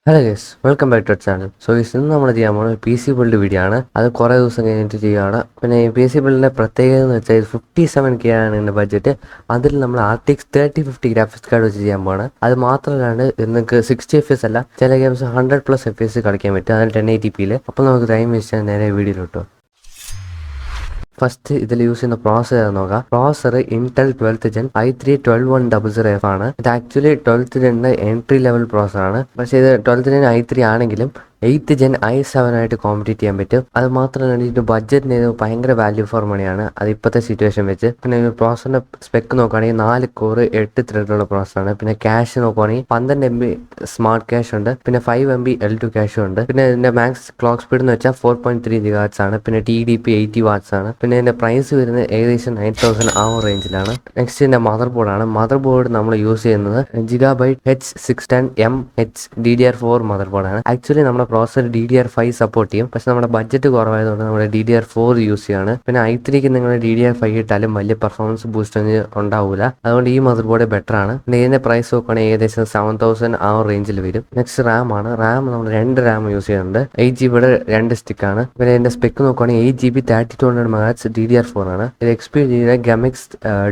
Hello guys, welcome back to channel. ഇന്ന് നമ്മൾ ചെയ്യാൻ പോകുന്നത് pcbuild വീഡിയോ ആണ്. അത് കുറേ ദിവസം കഴിഞ്ഞിട്ട് ചെയ്യുകയാണ്. പിന്നെ ഈ pcbuildന്റെ പ്രത്യേകത എന്ന് വെച്ചാൽ 57K ആണ് ഇതിൻ്റെ ബഡ്ജറ്റ്. അതിൽ നമ്മൾ RTX 3050 ഗ്രാഫിക്സ് കാർഡ് വെച്ച് ചെയ്യാൻ പോവാണ്. അത് മാത്രമല്ലാണ്ട് നിങ്ങൾക്ക് 60 FPS അല്ല, ചില ഗെയിംസ് 100+ FPS കളിക്കാൻ പറ്റും, അതിൽ 1080p. അപ്പോൾ നമുക്ക് ടൈം വേസ്റ്റ് ചെയ്യാൻ നേരെ വീഡിയോയിലോട്ടോ. ഫസ്റ്റ് ഇതിൽ യൂസ് ചെയ്യുന്ന പ്രോസസ്സർ നോക്കാം. Processor Intel 12th Gen i3 12100F ആണ്. ഇത് actually 12th Gen entry level പ്രോസസ്സറാണ്. പക്ഷേ ഇത് 12th Gen i3 ആണെങ്കിലും 8th Gen i7 ആയിട്ട് കോമ്പറ്റീറ്റ് ചെയ്യാൻ പറ്റും. അത് മാത്രമല്ല ഇതിൻ്റെ ബഡ്ജറ്റിന് ഇത് ഭയങ്കര വാല്യൂ ഫോർ മണിയാണ്, അത് ഇപ്പോഴത്തെ സിറ്റുവേഷൻ വെച്ച്. പിന്നെ പ്രോസറിന്റെ സ്പെക്ക് നോക്കുകയാണെങ്കിൽ 4 കോർ 8 ത്രെഡുള്ള പ്രോസറാണ്. പിന്നെ ക്യാഷ് നോക്കുകയാണെങ്കിൽ 12 MB സ്മാർട്ട് ക്യാഷ് ഉണ്ട്, പിന്നെ 5 MB L2 ക്യാഷും ഉണ്ട്. പിന്നെ ഇതിന്റെ മാക്സ് ക്ലോക്ക് സ്പീഡ് എന്ന് വെച്ചാൽ 4.3 GHz ആണ്. പിന്നെ TDP 80 watts ആണ്. പിന്നെ ഇതിന്റെ പ്രൈസ് വരുന്നത് ഏകദേശം 9000 ആ റേഞ്ചിലാണ്. നെക്സ്റ്റ് ഇതിന്റെ മദർ ബോർഡാണ്. മദർ ബോർഡ് നമ്മൾ യൂസ് ചെയ്യുന്നത് Gigabyte H610MH DDR4 മദർ ബോർഡാണ്. ആക്ച്വലി നമ്മുടെ പ്രോസസർ DDR5 സപ്പോർട്ട് ചെയ്യും, പക്ഷെ നമ്മുടെ ബഡ്ജറ്റ് കുറവായതുകൊണ്ട് നമ്മൾ DDR4 യൂസ് ചെയ്യാണ്. പിന്നെ i3ക്ക് നിങ്ങൾ DDR5 ഇട്ടാലും വലിയ പെർഫോമൻസ് ബൂസ്റ്റ് ഒന്നും ഉണ്ടാവില്ല, അതുകൊണ്ട് ഈ മദർ ബോർഡ് ബെറ്റർ ആണ്. പിന്നെ ഇതിന്റെ പ്രൈസ് നോക്കുകയാണെങ്കിൽ ഏകദേശം 7000 ആ റേഞ്ചിൽ വരും. നെക്സ്റ്റ് റാം ആണ്. റാം നമ്മൾ 2 റാം യൂസ് ചെയ്യുന്നുണ്ട്. 8GB 2 സ്റ്റിക്കാണ്. പിന്നെ ഇതിന്റെ സ്പെക്ക് നോക്കുകയാണെങ്കിൽ 8GB 3200 MHz DDR4 ആണ്. ഇത് എക്സ്പീരിയ ഗമിക്സ്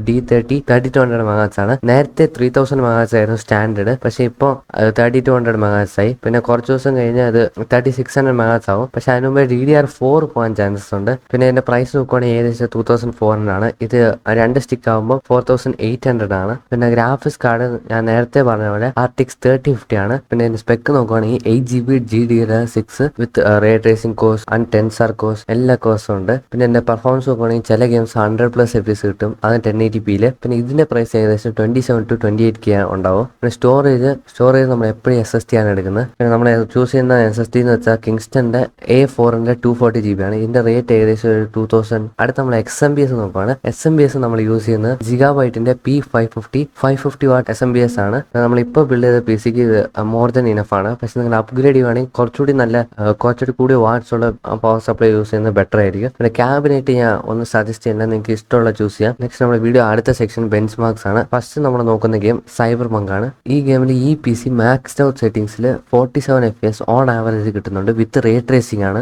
D30 3200 MHz ആണ്. നേരത്തെ 3000 MHz ആയിരുന്നു സ്റ്റാൻഡേർഡ്, പക്ഷെ ഇപ്പോൾ 3200 MHz ആയി. പിന്നെ കുറച്ച് ദിവസം കഴിഞ്ഞ് അത് 3600 MHz ആവും, പക്ഷെ അതിന് മുമ്പ് DDR4 പോകാൻ ചാൻസസ് ഉണ്ട്. പിന്നെ ഇതിന്റെ പ്രൈസ് നോക്കുകയാണെങ്കിൽ ഏകദേശം 2400 ആണ്. ഇത് 2 സ്റ്റിക്ക് ആകുമ്പോൾ 4800 ആണ്. പിന്നെ ഗ്രാഫിക്സ് കാർഡ് ഞാൻ നേരത്തെ പറഞ്ഞ പോലെ RTX 3050 ആണ്. പിന്നെ ഇതിന്റെ സ്പെക്ക് നോക്കുകയാണെങ്കിൽ 8GB GDDR6 with ray tracing cores and tensor cores എല്ലാ കോഴ്സും ഉണ്ട്. പിന്നെ ഇതിന്റെ പെർഫോമൻസ് നോക്കുകയാണെങ്കിൽ ചില ഗെയിംസ് 100+ FPS കിട്ടും, അത് 1080p. പിന്നെ ഇതിന്റെ പ്രൈസ് ഏകദേശം 27 to 28K ഉണ്ടാവും. പിന്നെ സ്റ്റോറേജ് നമ്മൾ എപ്പോഴും SSD ആണ് എടുക്കുന്നത്. പിന്നെ നമ്മൾ ചൂസ് ചെയ്യുന്ന SSD എന്ന് വെച്ചാൽ കിങ്സ്റ്റന്റെ A4ന്റെ 240GB ആണ്. ഇതിന്റെ റേറ്റ് ഏകദേശം 2000. അടുത്ത് നമ്മൾ XMBS നോക്കുകയാണ്. SMBS നമ്മൾ യൂസ് ചെയ്യുന്നത് ജിഗാബൈറ്റിന്റെ P550 550 വാട്ട് SMBS ആണ്. നമ്മളിപ്പോൾ ബിൽഡ് ചെയ്ത PCക്ക് ഇത് മോർ ദൻ ഇനഫ് ആണ്. പക്ഷെ നിങ്ങൾ അപ്ഗ്രേഡ് ചെയ്യുവാണെങ്കിൽ കുറച്ചുകൂടി കൂടിയ വാട്ട്സ് ഉള്ള പവർ സപ്ലൈ യൂസ് ചെയ്യുന്നത് ബെറ്റർ ആയിരിക്കും. പിന്നെ ക്യാബിനറ്റ് ഞാൻ ഒന്ന് സജസ്റ്റ് ചെയ്യുന്നത് നിങ്ങൾക്ക് ഇഷ്ടമുള്ള ചൂസ് ചെയ്യാം. നെക്സ്റ്റ് നമ്മുടെ വീഡിയോ അടുത്ത സെക്ഷൻ ബെഞ്ച് മാർക്സ് ആണ്. ഫസ്റ്റ് നമ്മൾ നോക്കുന്ന ഗെയിം സൈബർ പങ്ക് ആണ്. ഈ ഗെയിമിൽ ഈ PC മാക്സ്ഡ് ഔട്ട് സെറ്റിംഗ്സിൽ 47 FPS ഓൺ ആവറേജ് കിട്ടുന്നുണ്ട് വിത്ത് റേ ട്രേസിംഗ് ആണ്.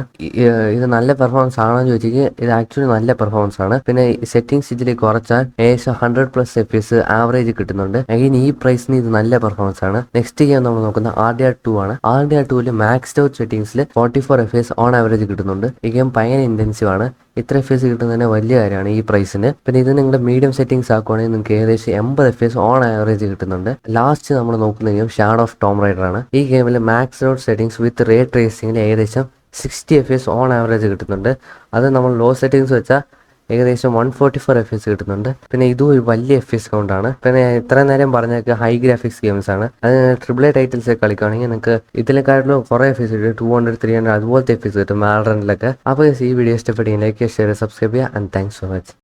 ഇത് നല്ല പെർഫോമൻസ് ആണോ എന്ന് ചോദിച്ചെങ്കിൽ ഇത് ആക്ച്വലി നല്ല പെർഫോമൻസ് ആണ്. പിന്നെ സെറ്റിംഗ്സ് ഇതിലേക്ക് കുറച്ചാൽ ഏകദേശം 100+ FPS ആവറേജ് കിട്ടുന്നുണ്ട്. അഗൈൻ ഈ പ്രൈസിന് ഇത് നല്ല പെർഫോമൻസ് ആണ്. നെക്സ്റ്റ് ഗെയിം നമ്മൾ നോക്കുന്ന RDR2 ആണ്. RDR2 മാക്സ്ഡ് ഔട്ട് സെറ്റിംഗ്സിൽ 44 FPS ഓൺ ആവറേജ് കിട്ടുന്നുണ്ട്. ഈ ഗെയിം ഭയങ്കര ഇന്റൻസീവ് ആണ്. ഇത്ര FPS കിട്ടുന്നതിന് വലിയ കാര്യമാണ് ഈ പ്രൈസിന്. പിന്നെ ഇത് നിങ്ങളുടെ മീഡിയം സെറ്റിംഗ്സ് ആക്കുവാണെങ്കിൽ നിങ്ങൾക്ക് ഏകദേശം 80 FPS ഓൺ ആവറേജ് കിട്ടുന്നുണ്ട്. ലാസ്റ്റ് നമ്മൾ നോക്കുന്ന game shadow of Tom rider ആണ്. ഈ ഗെയിമിൽ മാക്സ് ഔട്ട് സെറ്റിംഗ്സ് വിത്ത് റേ ട്രേസിംഗിൽ ഏകദേശം 60 FPS ഓൺ ആവറേജ് കിട്ടുന്നുണ്ട്. അത് നമ്മൾ ലോ സെറ്റിംഗ്സ് വെച്ചാൽ ഏകദേശം 144 FPS കിട്ടുന്നുണ്ട്. പിന്നെ ഇതും ഒരു വലിയ FPS കൗണ്ടാണ്. പിന്നെ ഇത്ര നേരം പറഞ്ഞൊക്കെ ഹൈ ഗ്രാഫിക്സ് ഗെയിംസ് ആണ്. അത് AAA ടൈറ്റിൽസ് കളിക്കുകയാണെങ്കിൽ നിങ്ങൾക്ക് ഇതിനെക്കാട്ടിലും കുറേ FPS കിട്ടും, 200 300 അതുപോലത്തെ FPS കിട്ടും വാലറന്റിലൊക്കെ. അപ്പോൾ ഈ വീഡിയോ ഇഷ്ടപ്പെട്ടെങ്കിൽ ലൈക്ക്, ഷെയർ, സബ്സ്ക്രൈബ് ചെയ്യുക. And thanks for watching.